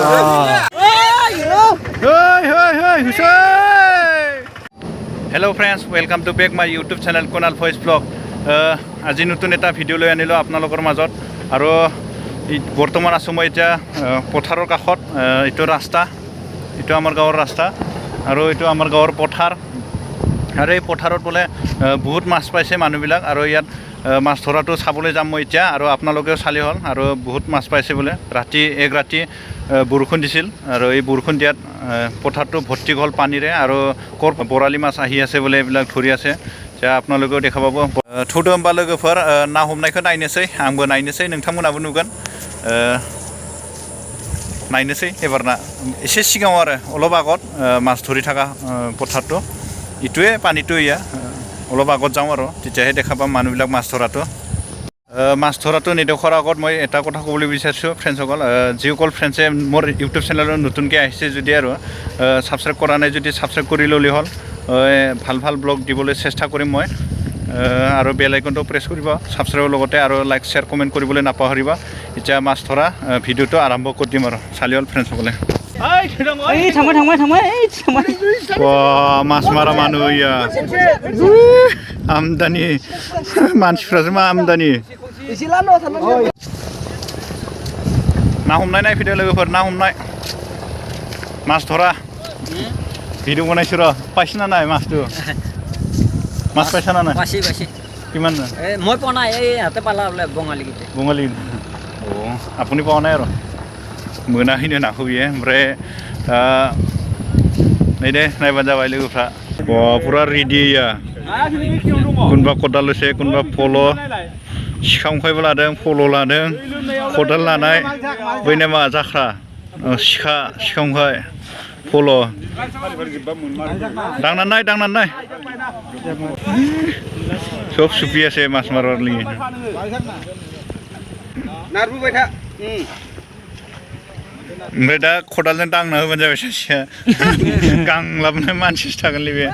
Hello friends, welcome to back my YouTube channel Kunal voice vlog. আজি নতুন এটা video লৈ আনিলো আপোনালোকৰ মাজত আৰু বৰ্তমান আছো মই এতিয়া পথাৰৰ কাষত এটো ৰাস্তা এটো আমাৰ গাঁৱৰ ৰাস্তা আৰু এটো আমাৰ গাঁৱৰ পথাৰ আৰু এই পথাৰত বলে বহুত মাছ পাইছে মানুহবিলাক আৰু ইয়াত মাছ ধৰাটো চাবলৈ যাম মই এতিয়া আৰু আপোনালোকেও চালি হল আৰু বহুত মাছ পাইছে বলে ৰাতি এক ৰাতি বৰষুণ দিছিল আৰু এই বৰষুণ দিয়াত পথাৰটো ভৰ্তি হল পানীৰে আৰু কৰ বৰালি মাছ আহি আছে বলে এইবিলাক ধৰি আছে যা আপোনালোকেও দেখা পাব থৌদो होमबा लोगोफोर ना हमनायखौ नायनोसै आंबो नायनोसै नोंथांमोनाबो नुगोन नायनोसै एबारना एसे सिगाङाव आरो अलप আগত মাছ ধৰি থাকা পথাৰটো ইটোৱে পানীটো ইয়া অলপ আগত যাওঁ আৰু তেতিয়াহে দেখা পাম মানুহবিলাক মাছ ধৰাটো নেদেখাৰ আগত মই এটা কথা ক'বলৈ বিচাৰিছোঁ ফ্ৰেণ্ডসকল যিসকল ফ্ৰেণ্ডছে মোৰ ইউটিউব চেনেলত নতুনকৈ আহিছে যদি আৰু ছাবস্ক্ৰাইব কৰা নাই যদি ছাবস্ক্ৰাইব কৰি ল'লে হ'ল ভাল ভাল ব্লগ দিবলৈ চেষ্টা কৰিম মই আৰু বেল আইকনটো প্ৰেছ কৰিব ছাবস্ক্ৰাইবৰ লগতে আৰু লাইক শ্বেয়াৰ কমেণ্ট কৰিবলৈ নাপাহৰিবা এতিয়া মাছ ধৰা ভিডিঅ'টো আৰম্ভ কৰি দিম আৰু চালি হ'ল ফ্ৰেণ্ডসকলে মাছ মাৰা মানুহ ইয়া আমদানি मानसिफ्रासो मा आमदानि ना हमनाय नायफैदो लोगोफोर ना हमनाय माছ धरा ভিডিঅ' বনাইছো ৰ পাইছিনা নাই মাছটো মাছ পাইছা না নাই পাইছি কিমান মই পোৱা নাই এই হাতে পালা বঙালী অ আপুনি পোৱা নাই আৰু मोनाखैनो नाखौ बियो ओमफ्राय नै दे नायबानो जाबाय लोगोफ्रा पुरा रेडि कुनबा खदाल लसे कुनबा फल' सिखांखायबो लादों फल' लादों खदाल लानाय बैना मा जाख्रा सिखांखाय फल' दांनानै नाय सब सुफियासे मास मारवारलि नारबोबाय था ओमफ्राय दा खदालजों दांना होबानो जाबाय सासेया गांलाबनाय मानसिसो थागोनलै बे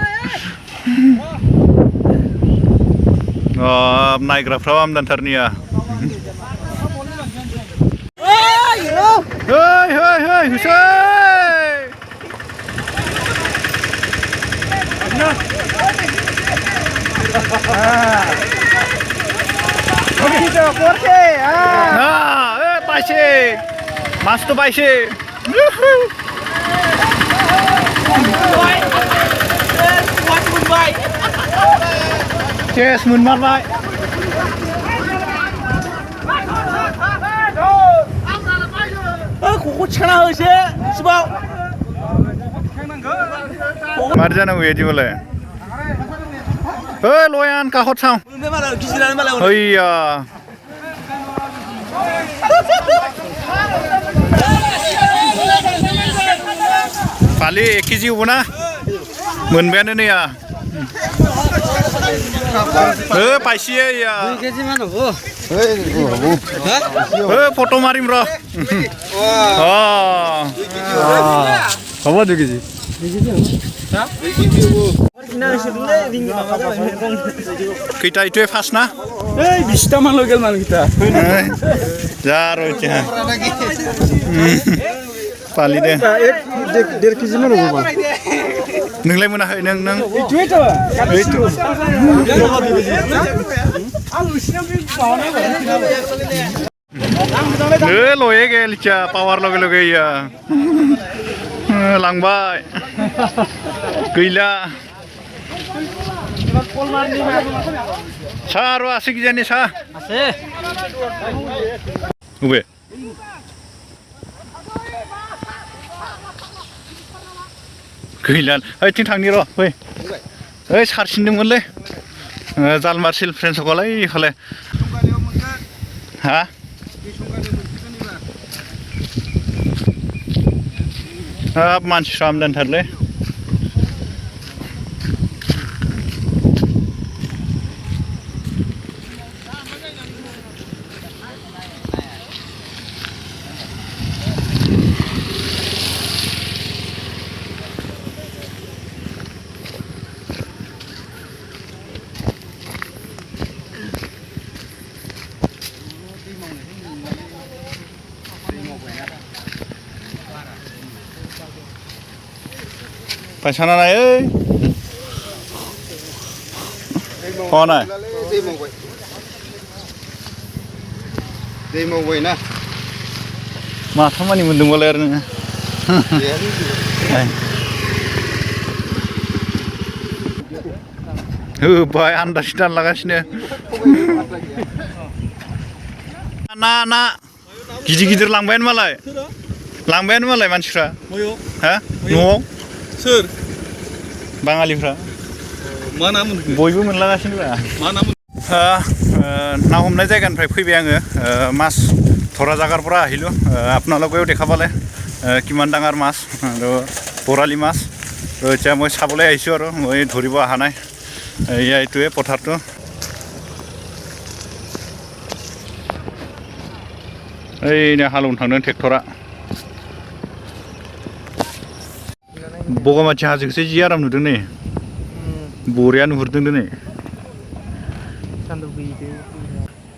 नायग्राफ्राव आमदानथारनिया পাইছে মাছটো পাইছে Yes, मोनमारबाय ख'खौ थिखांना हो एसे सिबाव मारै जानांगौ बिदिबालाय लयान काखत सां हैया पालि 1 केजि हबोना मोनबायानो नैया पाइसिए या 2 केजि मान हबो फटो मारिम र हबो 2 केजि खैटा इटुए फार्स्ट ना 20 टा मान लगेल मान खैटा जा र इटा पालि दे 1.5 केजि मान हबो नोंलाय मोनाखै नों लये गेलिचा पावार लगे लगे या लांबाय गैला सा आरो आसे किजानि सा आसे उबे गैला ओइथिं थांनि र फै ओइ सारसिनदोंमोनलै जाल मारसिल फ्रेन्डसखौलाय इखौलाय हा हाब मानसिफ्रा आमदानथारलै फैसाना नाय ओइ Homnai दै मावबाय ना माथामानि मोनदोंबालाय आरो नोङो होबाय आन्दाज दानलागासिनो ना गिदिर गिदिर लांबायानो मालाय मानसिफ्रा हा न'आव सोर बाङालिफ्रा मा ना मोनखो बयबो मोनलागासिनो ब्रा मा ना ना हमनाय जायगानिफ्राय फैबाय आङो माছ ধরা জাগাৰ পৰা আহিলোঁ আপোনালোকেও দেখা পালে কিমান ডাঙৰ মাছ আৰু বৰালি মাছ তো এতিয়া মই চাবলৈ আহিছোঁ আৰু মই ধৰিব অহা নাই এয়া এইটোৱে পথাৰটো এইনে हालौनो थांदों ट्रेक्टरा बगामाथि हाजोखौसो जि आराम नुदों नै बरिया नुहुरदों दिनै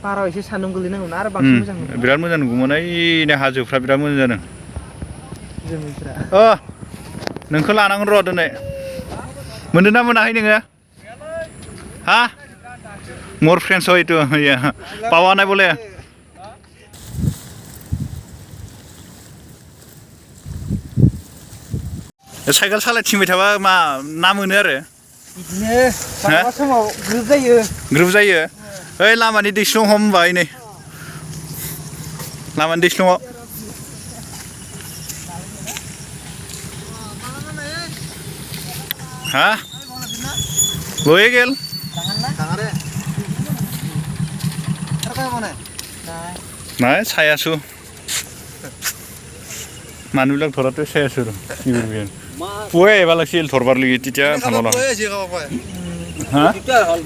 बाराव एसे सान्दुं गोलैनांगौमोन आरो बांसिन मोजां नुगौमोन बिराद मोजां नुगौमोन ओइने हाजोफ्रा बिराद मोजां जादों जोमैफ्रा नोंखौ लानांगोन र' दिनै मोनदों ना मोनाखै नोङो हा मोर फ्रेन्ड्स हयतो पावा নাই বলে साइकेल सालायथिंबाय थाबा मा ना मोनो आरो बिदिनो मालाबा समाव ग्रुप जायो ओइ लामानि दैस्लुं हमबाय नै लामानि दैस्लुङाव हा বয়ে গেল নাই চাই আছো মানুহবিলাক ধৰাটো চাই আছো আৰু কি কৰিবি পুৱাই আহিব লাগিছিল ধৰবাৰ লাগি তেতিয়া ভাল হ'ল হা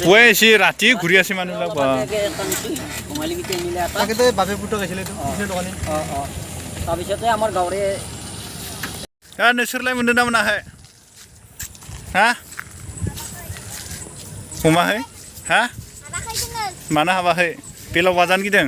পুৱাই আহিছে ৰাতি ঘূৰি আছে মানুহবিলাক नोंसोरलाय मोनदों ना मोनाखै हा हमाखै हा मानो हाबाखै बेलाव बाजानो गिदों